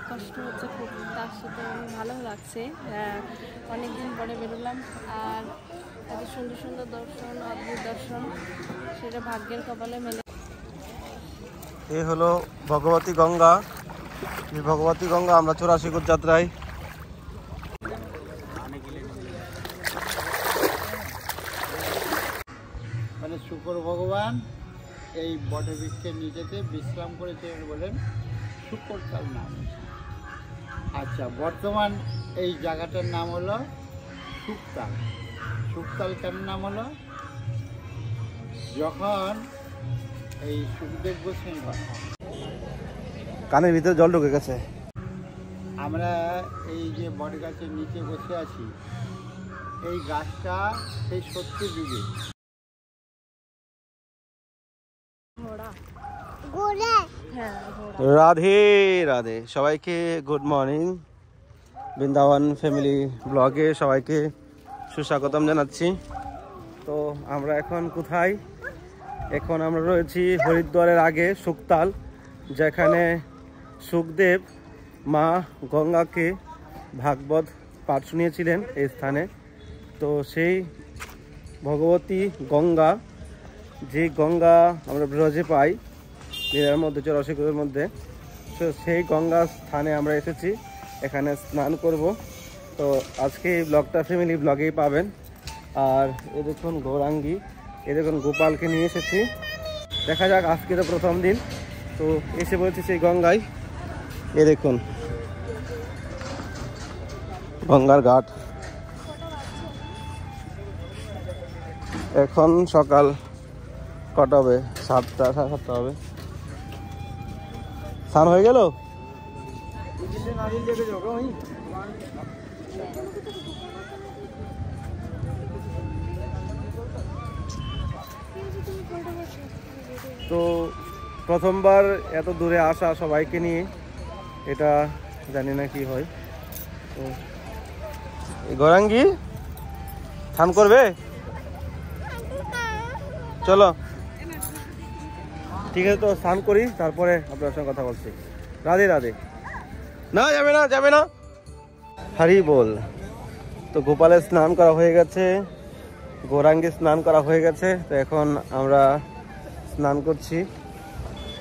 কষ্ট হচ্ছে খুব, তার সাথে ভালো লাগছে। অনেকদিন পরে বেরোলাম, আর এত সুন্দর সুন্দর দর্শন, অদ্ভুত দর্শন, সেটা ভাগ্যের কপালে মেলে। এ হলো ভগবতী গঙ্গা। এই ভগবতী গঙ্গা আমরা 84 যাত্রায় মানে শুকর ভগবান এই বটবৃক্ষের নিচেতে বিশ্রাম করেছে বলেন শুকরতাল নাম। আচ্ছা, বর্তমান এই জায়গাটার নাম হলো শুকতাল। শুকতাল কেন নাম হলো? যখন এই সুখদেব গোস্বামী, কানের ভিতরে জল ঢুকে গেছে। আমরা এই যে বট গাছের নিচে বসে আছি, এই গাছটা সেই 70 যুগে। রাধে রাধে সবাইকে, গুড মর্নিং। বৃন্দাবন ফ্যামিলি ব্লগে সবাইকে সুস্বাগতম জানাচ্ছি। তো আমরা এখন কোথায়? এখন আমরা রয়েছি হরিদ্বারের আগে শুকতাল, যেখানে সুখদেব মা গঙ্গাকে ভাগবত পাঠ শুনিয়েছিলেন এই স্থানে। তো সেই ভগবতী গঙ্গা, যে গঙ্গা আমরা ব্রজে পাই লীলার মধ্যে, 84 মধ্যে, তো সেই গঙ্গা স্থানে আমরা এসেছি, এখানে স্নান করব। তো আজকে এই ব্লগটা ফ্যামিলি ব্লগেই পাবেন। আর এ দেখুন গৌরাঙ্গী, এ দেখুন গোপালকে নিয়ে এসেছি। দেখা যাক, আজকে তো প্রথম দিন, তো এসে বলছি সেই গঙ্গায়। এ দেখুন গঙ্গার ঘাট। এখন সকাল কটা হবে? 7টা, 7:30 হবে। স্নান হয়ে গেল? তো প্রথমবার এত দূরে আসা সবাইকে নিয়ে, এটা জানি না কি হয়। তো গৌরাঙ্গী স্নান করবে? চলো ঠিক আছে, তো স্নান করি, তারপরে আপনার সঙ্গে কথা বলছি। রাধে রাধে। না যাবে না, যাবে না। হরি বল। তো গোপালের স্নান করা হয়ে গেছে, গৌরাঙ্গী স্নান করা হয়ে গেছে। তো এখন আমরা স্নান করছি।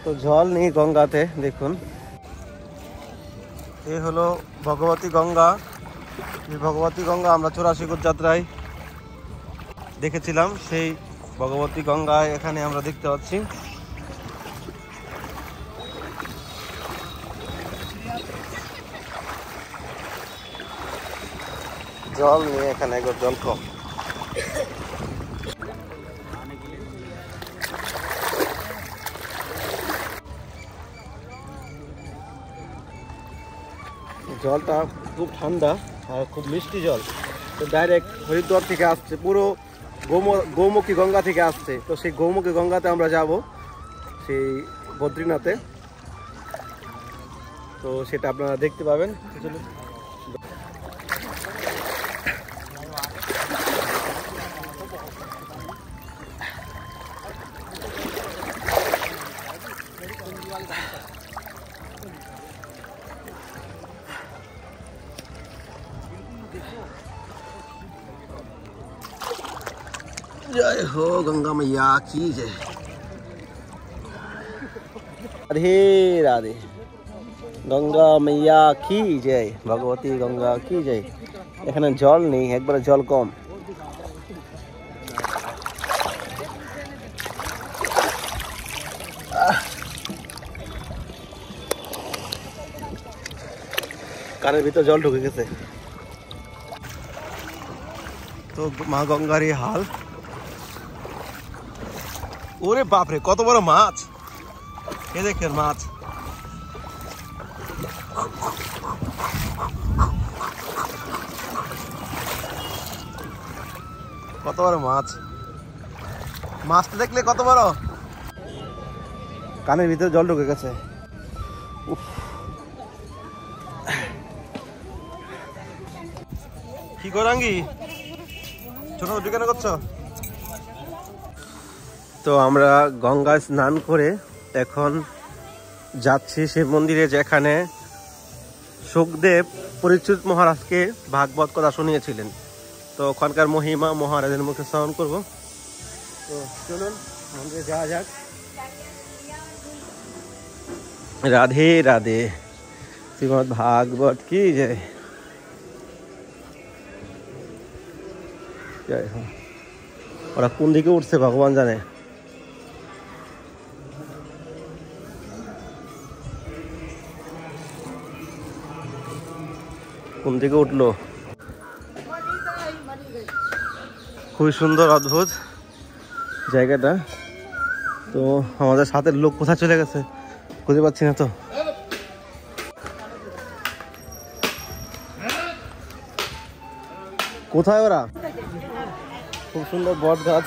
তো জল নেই গঙ্গাতে, দেখুন। এই হলো ভগবতী গঙ্গা। এই ভগবতী গঙ্গা আমরা 84 যাত্রায় দেখেছিলাম, সেই ভগবতী গঙ্গায় এখানে আমরা দেখতে পাচ্ছি। জল নিয়ে এখানে একবার জল কম। জলটা খুব ঠান্ডা আর খুব মিষ্টি জল। তো ডাইরেক্ট হরিদ্বার থেকে আসছে, পুরো গৌমুখী গঙ্গা থেকে আসছে। তো সেই গৌমুখী গঙ্গাতে আমরা যাব, সেই বদ্রীনাথে। তো সেটা আপনারা দেখতে পাবেন। जय हो गंगा मैया की जय। राधे राधे। गंगा मैया की जय, भगवती गंगा की जय। এখানে জল নেই, একবারে জল কম। কানের ভিতর জল ঢুকে গেছে। তো মা গঙ্গার এই হাল। ওরে বাপরে, কত বড় মাছ! এ দেখেন মাছ। কত বড় মাছ! মাছটা দেখলে কত বড়! কানের ভিতরে জল ঢুকে গেছে। কি গৌরাঙ্গী, ছোট ছোট কেন করছো? তো আমরা গঙ্গায় স্নান করে এখন যাচ্ছি শিব মন্দিরে, যেখানে সুখদেব পরীক্ষিত মহারাজকে ভাগবত কথা শুনিয়েছিলেন। তো ওখানকার মহিমা মহারাজের মুখে শ্রবণ করবো। তো চলুন মন্দিরে যাওয়া যাক। রাধে রাধে, শ্রীমদ ভাগবত কি জয়। জয় হোক। ওরা কোন দিকে উঠছে ভগবান জানে। কোন দিকে উঠলো। খুবই সুন্দর অদ্ভুত জায়গাটা। তো আমাদের সাথে লোক কোথায় চলে গেছে খুঁজে পাচ্ছি না। তো কোথায় ওরা? খুব সুন্দর বট গাছ।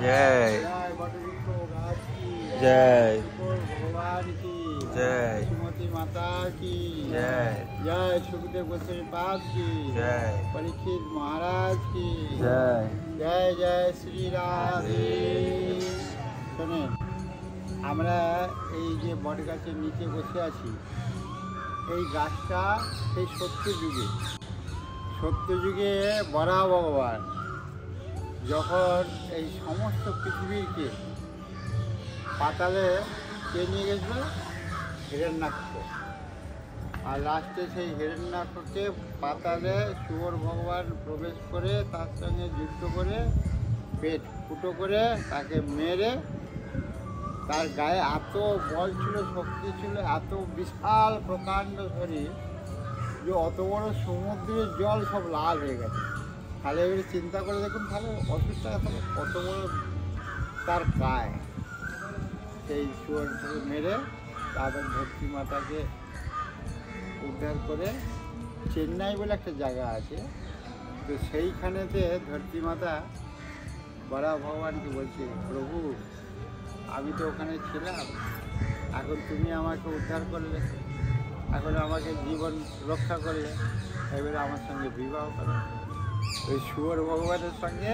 जय जय भगवान की जय श्रीमती माता की जय जय सुखदेव गोस्वामी पाद की जय परीक्षित महाराज की जय जय जय श्री राधे। শোনেন, আমরা এই যে বট গাছের নিচে বসে আছি, এই গাছটা সেই সত্যযুগে বরাহ ভগবান যখন এই সমস্ত পৃথিবীকে পাতালে কে নিয়ে গেছিল? হিরণ্যাক্ষ। আর লাস্টে সেই হিরণ্যাক্ষকে পাতালে শুয়োর ভগবান প্রবেশ করে তার সঙ্গে যুদ্ধ করে পেট ফুটো করে তাকে মেরে, তার গায়ে এত বল ছিল, শক্তি ছিল, এত বিশাল প্রকাণ্ড শরীর যে অত বড় সমুদ্রের জল সব লাল হয়ে গেছে। তাহলে এবারে চিন্তা করে দেখুন, তাহলে অসুস্থটা তাহলে কত বড় তার গায়ে। সেই শুয়োরটাকে মেরে তারপর ধরতী মাতাকে উদ্ধার করে চেন্নাই বলে একটা জায়গা আছে, তো সেইখানেতে ধরতী মাতা বরাহ ভগবানকে বলছে, প্রভু আমি তো ওখানে ছিলাম, এখন তুমি আমাকে উদ্ধার করলে, এখন আমাকে জীবন রক্ষা করলে, এবারে আমার সঙ্গে বিবাহ করো। ওই শুয়োর ভগবানের সঙ্গে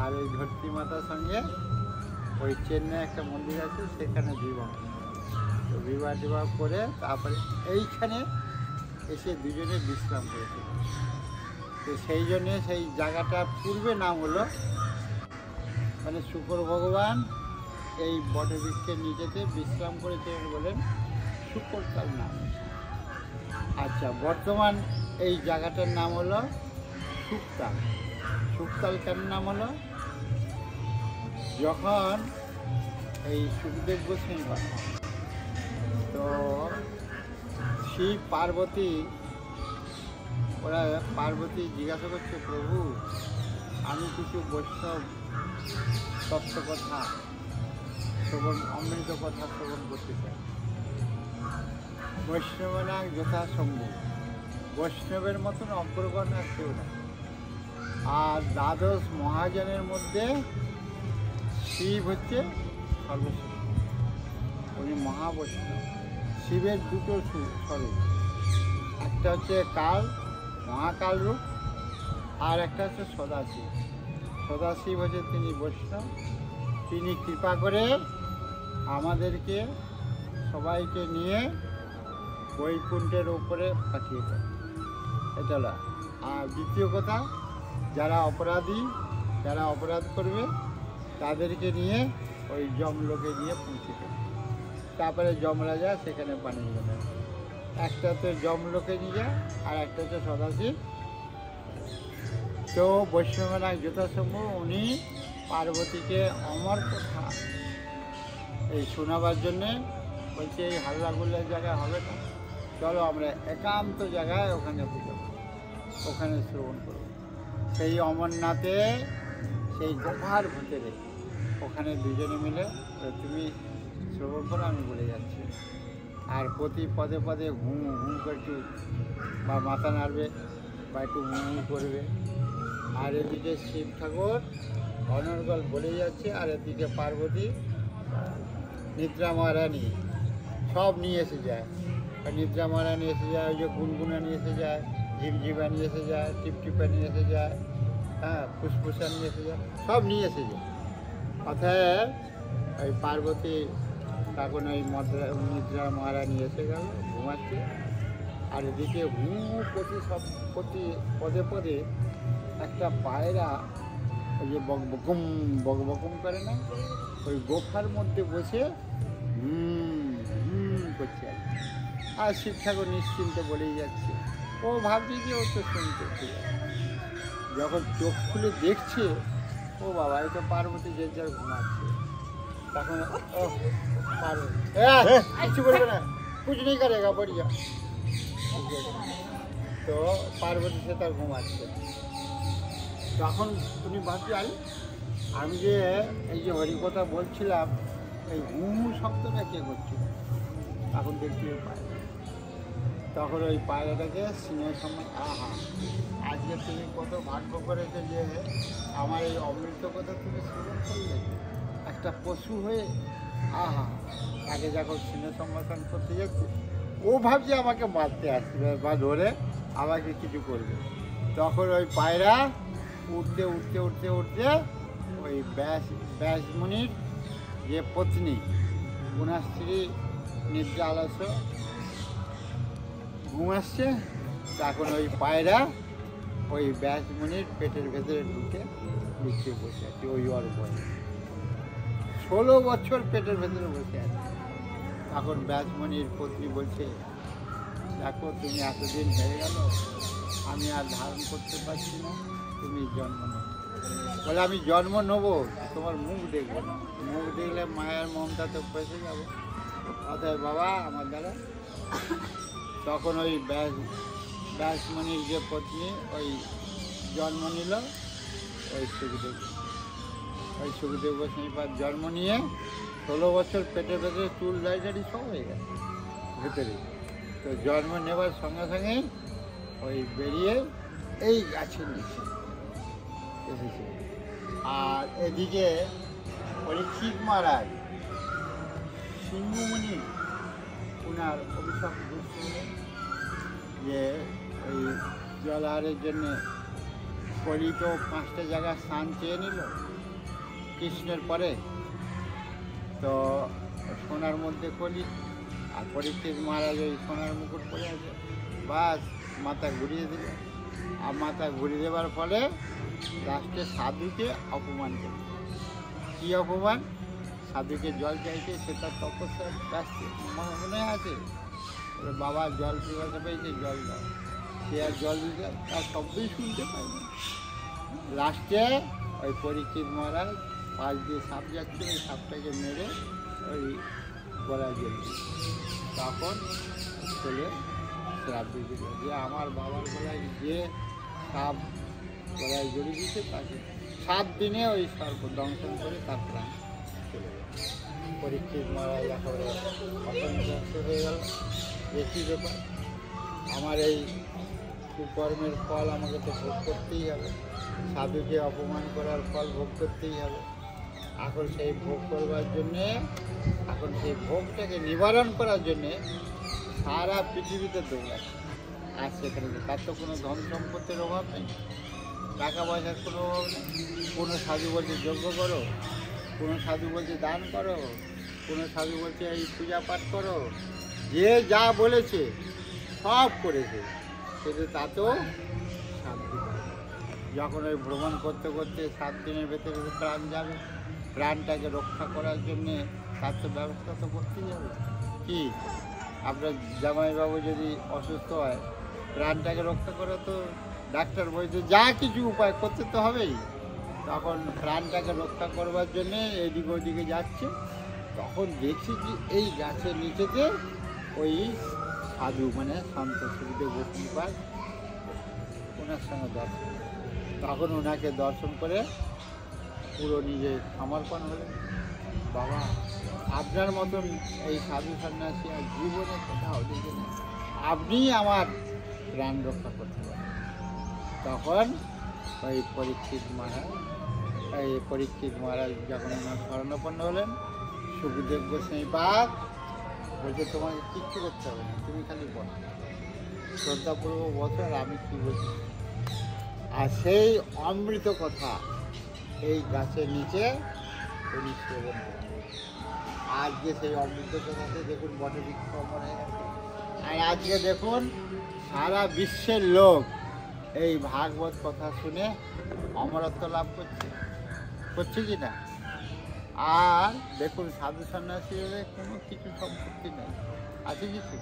আর ওই ধরতী মাতার সঙ্গে ওই চেন্নাই একটা মন্দির আছে, সেখানে বিবাহ। তো বিবাহ করে তারপরে এইখানে এসে দুজনে বিশ্রাম করেছিল। তো সেই জন্যে সেই জায়গাটার পূর্বে নাম হলো, মানে শুকর ভগবান এই বটবৃক্ষের নিচেতে বিশ্রাম করেছিলেন বলেন শুকরতাল নাম। আচ্ছা, বর্তমান এই জায়গাটার নাম হলো শুকতাল। শুকতাল কেন নাম হলো? যখন এই সুখদেব গোস্বামী তো শিব পার্বতী, ওরা পার্বতী জিজ্ঞাসা করছে, প্রভু আমি কিছু বৈষ্ণব তত্ত্ব কথা শ্রবণ, অমৃত কথা শ্রবণ করতে চাই। বৈষ্ণবেরা যথাসম্ভব, বৈষ্ণবের মতন অগ্রগণ আর কেউ না। আর দ্বাদশ মহাজনের মধ্যে শিব হচ্ছে সর্বশ্রেষ্ঠ, উনি মহাবৈষ্ণব। শিবের দুটো স্বরূপ, একটা হচ্ছে কাল, মহাকাল রূপ, আর একটা হচ্ছে সদাশিব। সদাশিব হচ্ছে তিনি বৈষ্ণব, তিনি কৃপা করে আমাদেরকে সবাইকে নিয়ে বৈকুণ্ঠের উপরে পাঠিয়ে দেয়, এটা না। আর দ্বিতীয় কথা, যারা অপরাধী, যারা অপরাধ করবে তাদেরকে নিয়ে ওই যমলোকে গিয়ে পৌঁছে দেবে, তারপরে যমরাজা সেখানে বানিয়ে দেবে। একটা তো যমলোকে নিয়ে যায়, আর একটা হচ্ছে সদাশিব। তো বৈষ্ণবেরা যথাসম্ভব উনি পার্বতীকে অমর কথা এই শোনাবার জন্যে বলছে, এই হাল্লাগুল্লার জায়গায় হবে না, চলো আমরা একান্ত জায়গায় ওখানে পুজো করব, ওখানে শ্রবণ করব। সেই অমরনাথে সেই গোপার ভিতরে ওখানে দুজনে মিলে, তুমি শ্রবণ করো, আমি বলে যাচ্ছি। আর প্রতি পদে পদে হুঁ হুঁ করে একটু বা মাথা নাড়বে বা একটু হুঁ হুঁ করবে। আর এদিকে শিব ঠাকুর অনর্গল বলে যাচ্ছে, আর এদিকে পার্বতী নিদ্রা মহারানী সব নিয়ে এসে যায়। নিদ্রা মহারানী এসে যায়, ওই যে গুনগুনা নিয়ে এসে যায়, ঝিমঝিমা নিয়ে এসে যায়, টিপটিপা নিয়ে এসে যায়, হ্যাঁ, ফুসফুসা নিয়ে এসেছে, সব নিয়ে এসেছে। অর্থাৎ ওই পার্বতী তখন ওই নিদ্রা মহারানী এসে গেল, ঘুমাচ্ছে। আর এদিকে প্রতি পদে পদে একটা পায়রা ওই যে বকবকুম করে না, ওই গোফার মধ্যে বসে করছে আর শিব ঠাকুর নিশ্চিন্তে বলেই যাচ্ছে। ও ভাবছে যে ও তো শুনতে, ঠিক আছে। যখন চোখ খুলে দেখছে, ও বাবা, এই তো পার্বতী যে যার ঘুমাচ্ছে। তখন ও পার্বতী কিছু বলবে না, কুছ নেই করেগা, বড়িয়া। তো পার্বতী সে তার ঘুমাচ্ছে। তখন তুমি ভাবছি আমি যে এই যে হরিকথা বলছিলাম, এই শব্দটা কে করছিল? তখন দেখছি ওই পায়রা। তখন ওই পায়রাটাকে সিংহের সামনে, আহা, আজকে তুমি কত ভাগ্য করেছে যে আমার এই অমৃত কথা তুমি শ্রবণ করলে। একটা পশু হয়ে, আহা, তাকে যখন সিংহ সম্ভাষণ করতে যাচ্ছে, ও ভাবছে আমাকে মারতে আসবে বা ধরে আমাকে কিছু করবে। তখন ওই পায়রা উঠতে উঠতে উঠতে উঠতে ওই ব্যাসমুনির যে পত্নী, ওনার স্ত্রী নিদ্রা আলস্য ঘুমাচ্ছে, তখন ওই পায়রা ওই ব্যাসমুনির পেটের ভেতরে ঢুকে লুকিয়ে বসে আছে। ওই ওর বয়স 16 বছর পেটের ভেতরে বসে আছে। তখন ব্যাসমুনির পত্নী বলছে, দেখো তুমি এতদিন হয়ে গেল, আমি আর ধারণ করতে পারছি না, তুমি জন্ম নেব। বলে আমি জন্ম নেবো, তোমার মুখ দেখবো না, মুখ দেখলে মায়ের মমতা তো ফেসে যাবো, অতএব বাবা আমার দ্বারা। তখন ওই ব্যাসমুনির যে পত্নী ওই জন্ম নিল ওই সুখদেব। ওই সুখদেব গোস্বামীপাদ জন্ম নিয়ে 16 বছর পেটের ভেতরে চুল দাড়ি সব হয়ে গেছে ভেতরে। তো জন্ম নেবার সঙ্গে সঙ্গে ওই বেরিয়ে এই গাছের নিচে এসেছে। আর এদিকে পরীক্ষিত মহারাজ সিংহমণি ওনার অভিশাপ শুনলেন যে ওই জলাহারের জন্য কলিকেও 5টা জায়গায় স্নান চেয়ে নিল কৃষ্ণের পরে। তো সোনার মধ্যে কলি, আর পরীক্ষিত মহারাজ ওই সোনার মুকুট পরে আছে, বাস মাথা ঘুরিয়ে দিল। আর মাথা ঘুরিয়ে দেওয়ার ফলে লাস্টে সাধুকে অপমান করল। কী অপমান? সাধুকে জল চাইছে, সে তার তপস্যার কাছে মনে আছে, বাবা জল পিপাসা পেয়েছে, জল দাও। সে আর জল দিতে তার শব্দই শুনতে পায়নি। লাস্টে ওই পরীক্ষিত মহারাজ পাশ দিয়ে সাপ যাচ্ছে, ওই সাপটাকে মেরে ওই গলায় জড়িয়ে দিল। তখন ছেলে শ্রাপ দিয়ে দিল যে আমার বাবার গলায় যে সাপ গলায় জড়িয়ে দিচ্ছে তাকে 7 দিনে ওই সর্প দংশন করে তার প্রাণ চলে গেল। পরীক্ষিত মহারাজ একেবারে অসন্তুষ্ট হয়ে গেল, একই ব্যাপার, আমার এই কুকর্মের ফল আমাকে তো ভোগ করতেই হবে, সাধুকে অপমান করার ফল ভোগ করতেই হবে। এখন সেই ভোগ করবার জন্যে, এখন সেই ভোগটাকে নিবারণ করার জন্যে সারা পৃথিবীতে দৌড়াচ্ছে। আর সেখানে তার তো কোনো ধন সম্পত্তির অভাব নেই, টাকা পয়সার কোনো অভাব নেই। কোনো সাধু বলছে যজ্ঞ করো, কোনো সাধু বলছে দান করো, কোনো সাধু বলছে এই পূজা পাঠ করো, যে যা বলেছে সব করেছে, কিন্তু তাতেও শান্তি পায়। যখন ওই ভ্রমণ করতে করতে 7 দিনের ভেতরে প্রাণ যাবে, প্রাণটাকে রক্ষা করার জন্যে তার তো ব্যবস্থা তো করতেই হবে। কি আপনার জামাইবাবু যদি অসুস্থ হয়, প্রাণটাকে রক্ষা করে তো ডাক্তার বলছে যা কিছু উপায় করতে তো হবেই। তখন প্রাণটাকে রক্ষা করবার জন্যে এদিকে ওদিকে যাচ্ছে, তখন দেখছি যে এই গাছের নিচেতে ওই সাধু মানে সন্ত সুখদেব গোস্বামীপাদ ওনার সঙ্গে দর্শন। তখন ওনাকে দর্শন করে পুরো নিজে সমর্পণ হলেন। বাবা আপনার মতন এই সাধু সন্ন্যাসী আর জীবনে কোথাও দেখে না, আপনিই আমার প্রাণ রক্ষা করতে পারেন। তখন ওই পরীক্ষিত মহারাজ যখন ওনার শরণাপন্ন হলেন, সুখদেব গোস্বামীপাদ বলছে তোমাকে কিচ্ছু করতে হবে না, তুমি খালি বলো, শ্রদ্ধাপূর্বক বছর আমি কী বলছি। আর সেই অমৃত কথা এই গাছের নিচে উনি সেবন করেন। আজকে সেই অমৃত কথাতে দেখুন বটবৃক্ষ অমর হয়ে গেছে। আর আজকে দেখুন সারা বিশ্বের লোক এই ভাগবত কথা শুনে অমরত্ব লাভ করছে কি না? আর দেখুন সাধু সন্ন্যাসীদের কোনো কিছু সম্পত্তি নেই, আছে কিছু,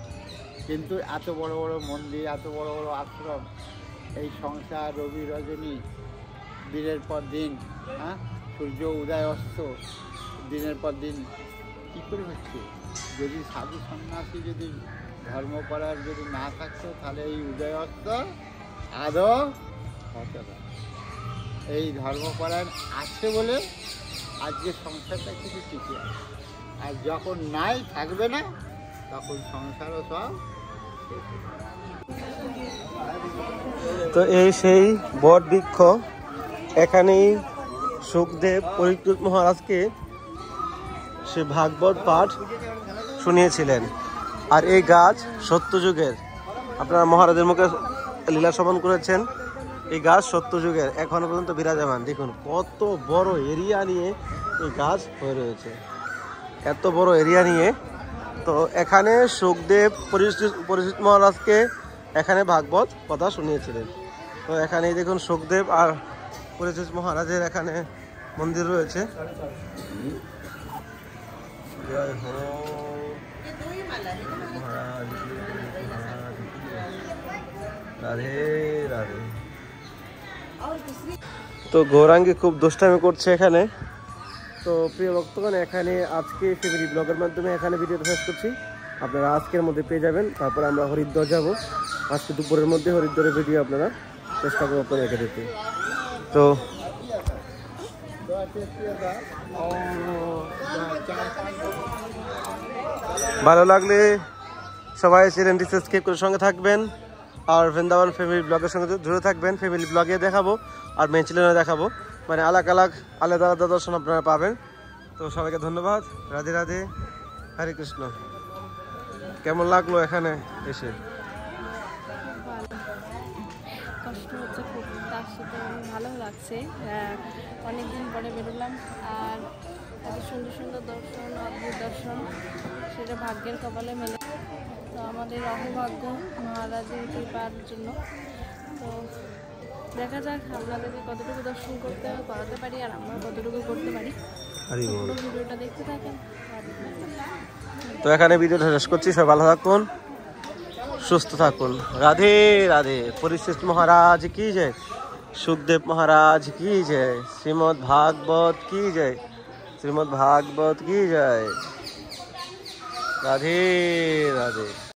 কিন্তু এত বড় বড় মন্দির, এত বড় বড় আশ্রম, এই সংসার রবি রজনী দিনের পর দিন, হ্যাঁ, সূর্য উদয় অস্ত দিনের পর দিন কী করে হচ্ছে? যদি সাধু সন্ন্যাসী যদি ধর্মপাড়ার যদি না থাকতো তাহলে এই উদয় অস্ত আদৌ হতো না। এই ধর্মপাড়ার আছে বলে আজকে সংসারটা কিছু টিকে আছে। আর যখন নাই থাকবে না তখন সংসারও সব। তো এই সেই বট বৃক্ষ, এখানেই সুখদেব পরীক্ষিত মহারাজকে সে ভাগবত পাঠ শুনিয়েছিলেন। আর এই গাছ সত্যযুগের, আপনারা মহারাজের মুখে লীলা শ্রবণ করেছেন, এই গাছ সত্যযুগের, এখনো পর্যন্ত বিরাজমান। দেখুন কত বড় এরিয়া নিয়ে এই গাছ হয়ে রয়েছে, এত বড় এরিয়া নিয়ে। তো এখানে সুখদেব পরীক্ষিত মহারাজকে এখানে ভাগবত কথা শুনিয়েছিলেন। তো এখানেই দেখুন সুখদেব আর পরীক্ষিত মহারাজের এখানে মন্দির রয়েছে। রাধে রাধে। তো গৌরাঙ্গী খুব দুষ্টামি করছে এখানে। তো প্রিয় ভক্তগণ, এখানে আজকে ফ্যামিলি ব্লগের মাধ্যমে এখানে ভিডিওটা শেষ করছি। আপনারা আজকের মধ্যে পেয়ে যাবেন। তারপরে আমরা হরিদ্বার যাব, আজকে দুপুরের মধ্যে হরিদ্বারের ভিডিও আপনারা চেষ্টা করবো আপনারা রেখে দিতে। তো ভালো লাগলে সবাই চ্যানেলটি সাবস্ক্রাইব করে সঙ্গে থাকবেন, আর বৃন্দাবন ফ্যামিলি ব্লগের সঙ্গে জুড়ে থাকবেন। ফ্যামিলি ব্লগে দেখাবো আর মেন চ্যানেলে দেখাবো, মানে আলাদা আলাদা দর্শন আপনারা পাবেন। তো সবাইকে ধন্যবাদ। রাধে রাধে, হরে কৃষ্ণ। কেমন লাগলো এখানে এসে? কষ্ট হচ্ছে খুব, তার সাথে ভালো লাগছে। অনেকদিন পরে বেরোলাম, আর এত সুন্দর সুন্দর দর্শন, অদ্ভুত দর্শন, সেটা ভাগ্যের কপালে মেলে। তো আমাদের অহভাগ্য মহারাজের কৃপার জন্য। তো দেখা যাক আপনাদেরকে কতটুকু দর্শন করাতে পারি, আর আমরা কতটুকু করতে পারি। পুরো ভিডিওটা দেখতে থাকেন। তো এখানে ভিডিওটা শেষ করছি। সবাই ভালো থাকুন, সুস্থ থাকুন। রাধে রাধে। পরীক্ষিত মহারাজ কি জয়, সুখদেব মহারাজ কি জয়, শ্রীমদ্ ভাগবত কি জয়, শ্রীমদ্ ভাগবত কি জয়। রাধে রাধে।